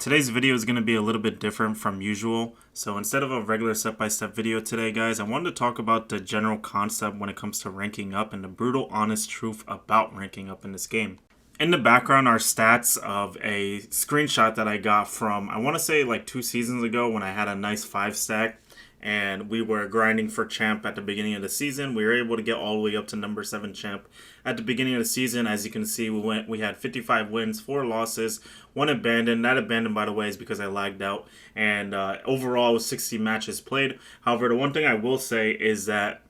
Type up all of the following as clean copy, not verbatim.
Today's video is going to be a little bit different from usual. So instead of a regular step-by-step video today, guys, I wanted to talk about the general concept when it comes to ranking up and the brutal, honest truth about ranking up in this game. In the background are stats of a screenshot that I got from, I want to say like 2 seasons ago when I had a nice 5-stack. And we were grinding for champ at the beginning of the season. We were able to get all the way up to number 7 champ at the beginning of the season. As you can see, we had 55 wins, 4 losses, 1 abandoned. That abandoned, by the way, is because I lagged out. And overall, it was 60 matches played. However, the one thing I will say is that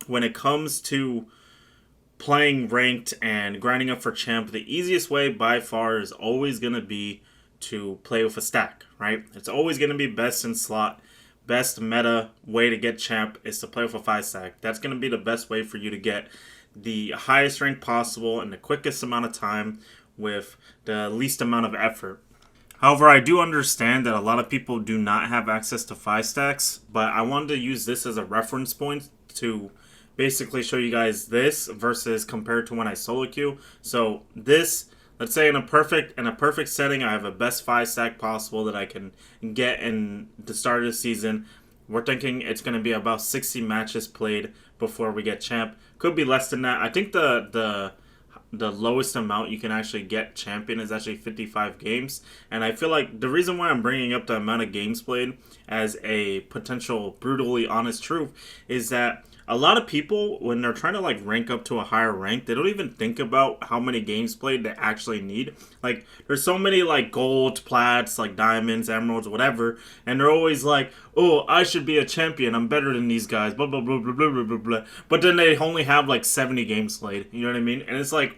when it comes to playing ranked and grinding up for champ, the easiest way by far is always going to be to play with a stack, right? It's always going to be best in slot. Best meta way to get champ is to play with a 5-stack. That's going to be the best way for you to get the highest rank possible in the quickest amount of time with the least amount of effort. However, I do understand that a lot of people do not have access to 5-stacks, but I wanted to use this as a reference point to basically show you guys this versus compared to when I solo queue. So this, let's say in a perfect setting, I have a best 5-stack possible that I can get in the start of the season. We're thinking it's going to be about 60 matches played before we get champ. Could be less than that. I think the lowest amount you can actually get champion is actually 55 games. And I feel like the reason why I'm bringing up the amount of games played as a potential brutally honest truth is that a lot of people, when they're trying to like rank up to a higher rank, they don't even think about how many games played they actually need. Like, there's so many like gold, plats, like diamonds, emeralds, whatever, and they're always like, oh, I should be a champion, I'm better than these guys, blah, blah, blah, blah, blah, blah, blah, blah. But then they only have like 70 games played, you know what I mean? And it's like,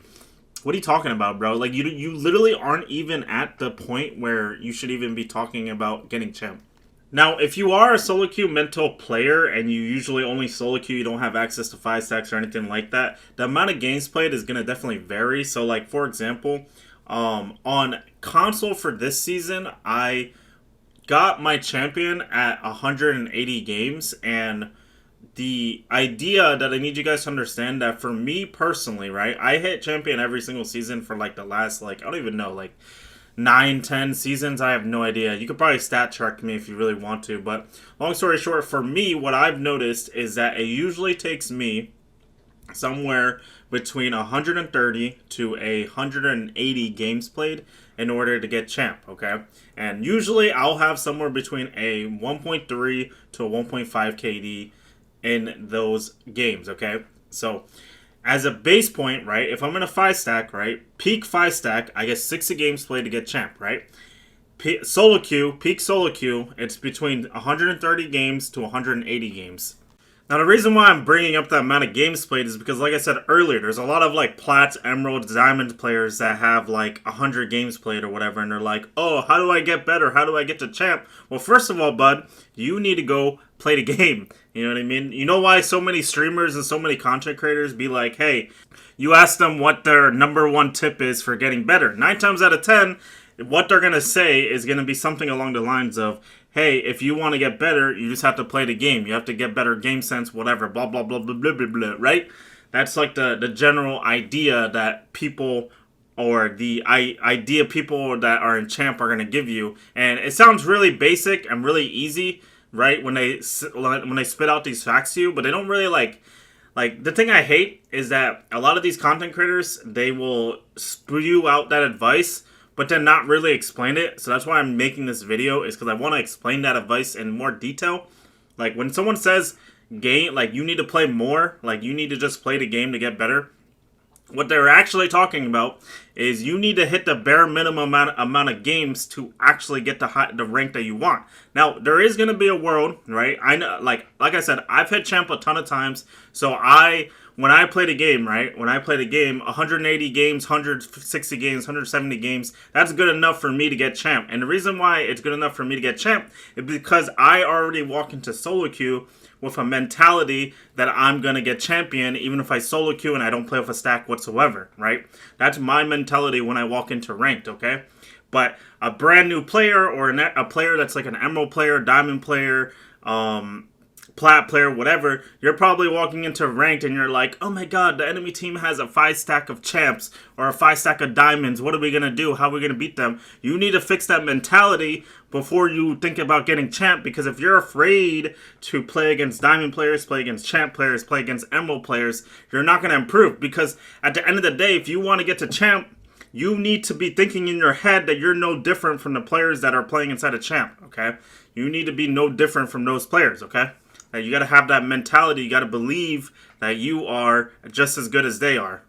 what are you talking about, bro? Like, you literally aren't even at the point where you should even be talking about getting champ. Now, if you are a solo queue mental player and you usually only solo queue, you don't have access to 5-stacks or anything like that, the amount of games played is going to definitely vary. So, like, for example, on console for this season, I got my champion at 180 games, and the idea that I need you guys to understand that for me personally, right, I hit champion every single season for, like, the last, like, I don't even know, like, 9-10 seasons. I have no idea. You could probably stat check me if you really want to, but long story short, for me, what I've noticed is that it usually takes me somewhere between 130 to 180 games played in order to get champ, okay? And usually I'll have somewhere between a 1.3 to a 1.5 KD in those games, okay? So as a base point, right, if I'm in a 5-stack, right, peak 5-stack, I get 60 games played to get champ, right? Peak solo queue, it's between 130 games to 180 games. Now, the reason why I'm bringing up that amount of games played is because, like I said earlier, there's a lot of, like, plats, emeralds, diamond players that have, like, 100 games played or whatever, and they're like, oh, how do I get better? How do I get to champ? Well, first of all, bud, you need to go play the game. You know what I mean? You know why so many streamers and so many content creators be like, hey, you ask them what their number 1 tip is for getting better. 9 times out of 10, what they're going to say is going to be something along the lines of, hey, if you want to get better, you just have to play the game. You have to get better game sense, whatever, blah, blah, blah, blah, blah, blah, blah, right? That's like the general idea that people, or the idea people that are in champ are going to give you. And it sounds really basic and really easy, right, when they spit out these facts to you, but they don't really like, the thing I hate is that a lot of these content creators, they will spew out that advice, but then not really explain it. So that's why I'm making this video, is because I want to explain that advice in more detail. Like, when someone says game, like, you need to play more, like, you need to just play the game to get better, what they're actually talking about is you need to hit the bare minimum amount of games to actually get the rank that you want. Now, there is going to be a world, right? I know, like I said, I've hit champ a ton of times. So when I play the game, right? When I play the game, 180 games, 160 games, 170 games, that's good enough for me to get champ. And the reason why it's good enough for me to get champ is because I already walk into solo queue with a mentality that I'm going to get champion even if I solo queue and I don't play with a stack whatsoever, right? That's my mentality when I walk into ranked, okay? But a brand new player, or a player that's like an emerald player, diamond player, plat player, whatever, you're probably walking into ranked and you're like, oh my god, the enemy team has a 5-stack of champs or a 5-stack of diamonds. What are we going to do? How are we going to beat them? You need to fix that mentality before you think about getting champ, because if you're afraid to play against diamond players, play against champ players, play against emerald players, you're not going to improve, because at the end of the day, if you want to get to champ, you need to be thinking in your head that you're no different from the players that are playing inside a champ, okay? You need to be no different from those players, okay? You got to have that mentality. You got to believe that you are just as good as they are.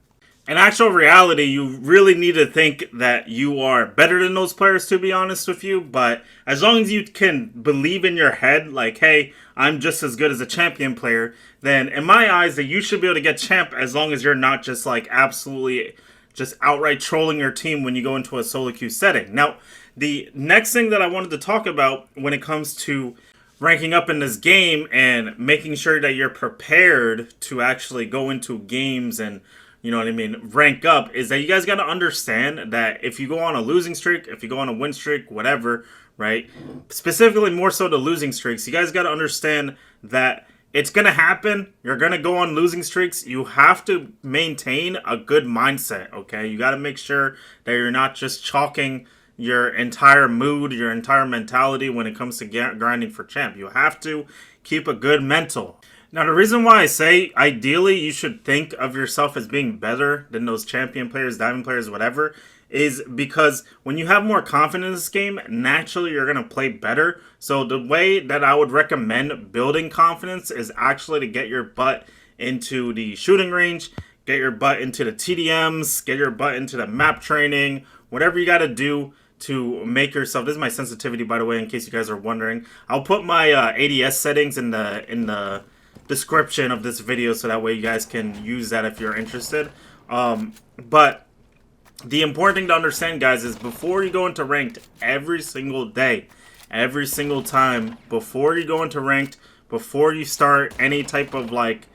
In actual reality, you really need to think that you are better than those players, to be honest with you. But as long as you can believe in your head, like, hey, I'm just as good as a champion player, then in my eyes, that you should be able to get champ as long as you're not just like absolutely just outright trolling your team when you go into a solo queue setting. Now, the next thing that I wanted to talk about when it comes to ranking up in this game and making sure that you're prepared to actually go into games and, you know what I mean, rank up, is that you guys got to understand that if you go on a losing streak, if you go on a win streak, whatever, right, specifically more so the losing streaks, you guys got to understand that it's going to happen. You're going to go on losing streaks. You have to maintain a good mindset, okay? You got to make sure that you're not just chalking your entire mood, your entire mentality when it comes to grinding for champ. You have to keep a good mental. Now, the reason why I say ideally you should think of yourself as being better than those champion players, diamond players, whatever, is because when you have more confidence in this game, naturally you're going to play better. So the way that I would recommend building confidence is actually to get your butt into the shooting range, get your butt into the TDMs, get your butt into the map training, whatever you got to do to make yourself. This is my sensitivity, by the way, in case you guys are wondering. I'll put my ADS settings in the description of this video, so that way you guys can use that if you're interested. But the important thing to understand, guys, is before you go into ranked every single day, every single time, before you go into ranked, before you start any type of like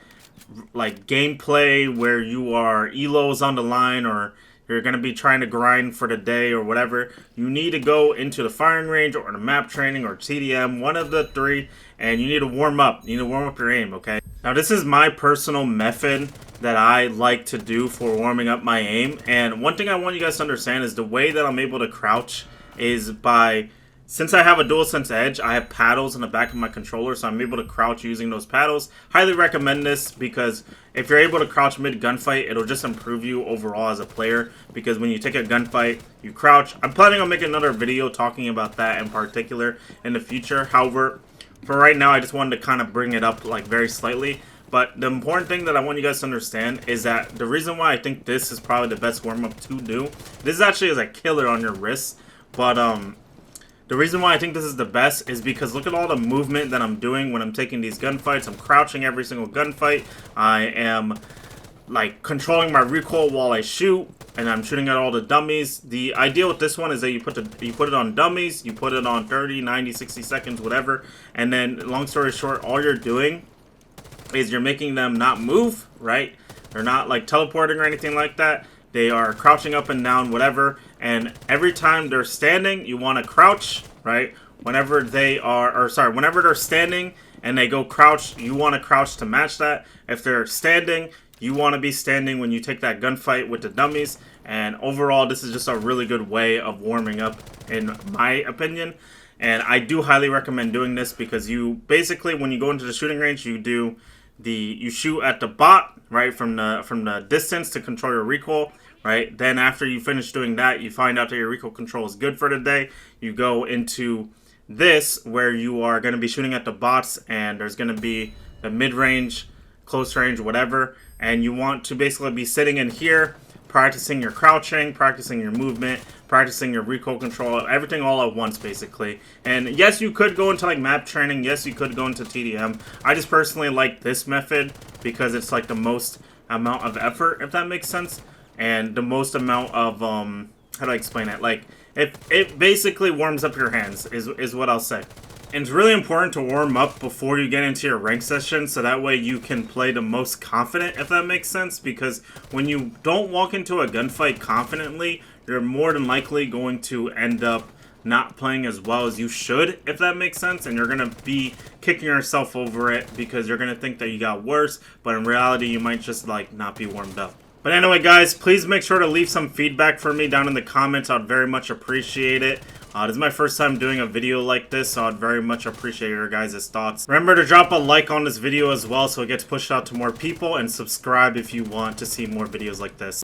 gameplay where you are elos on the line or you're going to be trying to grind for the day or whatever, you need to go into the firing range or the map training or TDM, one of the three, and you need to warm up. You need to warm up your aim, okay? Now, this is my personal method that I like to do for warming up my aim. And one thing I want you guys to understand is the way that I'm able to crouch is by, since I have a DualSense Edge, I have paddles in the back of my controller, so I'm able to crouch using those paddles. Highly recommend this, because if you're able to crouch mid gunfight, it'll just improve you overall as a player, because when you take a gunfight, you crouch. I'm planning on making another video talking about that in particular in the future. However, for right now, I just wanted to kind of bring it up like very slightly. But the important thing that I want you guys to understand is that the reason why I think this is probably the best warm-up to do, this actually is a killer on your wrists, but the reason why I think this is the best is because look at all the movement that I'm doing when I'm taking these gunfights. I'm crouching every single gunfight. I am like controlling my recoil while I shoot, and I'm shooting at all the dummies. The idea with this one is that you put it on dummies, you put it on 30, 90, 60 seconds, whatever, and then long story short, all you're doing is you're making them not move, right? They're not like teleporting or anything like that. They are crouching up and down, whatever. And every time they're standing, you want to crouch, right? Whenever they are, or sorry, whenever they're standing and they go crouch, you want to crouch to match that. If they're standing, you want to be standing when you take that gunfight with the dummies. And overall, this is just a really good way of warming up, in my opinion. And I do highly recommend doing this, because you basically, when you go into the shooting range, you shoot at the bot, right, from the distance to control your recoil, right? Then after you finish doing that, you find out that your recoil control is good for the day. You go into this where you are going to be shooting at the bots, and there's going to be the mid-range, close range, whatever, and you want to basically be sitting in here practicing your crouching, practicing your movement, practicing your recoil control, everything all at once, basically. And yes, you could go into like map training. Yes, you could go into TDM. I just personally like this method because it's like the most amount of effort, if that makes sense, and the most amount of how do I explain it? Like it basically warms up your hands, is what I'll say. And it's really important to warm up before you get into your rank session, so that way you can play the most confident, if that makes sense. Because when you don't walk into a gunfight confidently, you're more than likely going to end up not playing as well as you should, if that makes sense, and you're gonna be kicking yourself over it because you're gonna think that you got worse, but in reality you might just like not be warmed up. But anyway guys, please make sure to leave some feedback for me down in the comments. I'd very much appreciate it. This is my first time doing a video like this, so I'd very much appreciate your guys' thoughts. Remember to drop a like on this video as well so it gets pushed out to more people, and subscribe if you want to see more videos like this.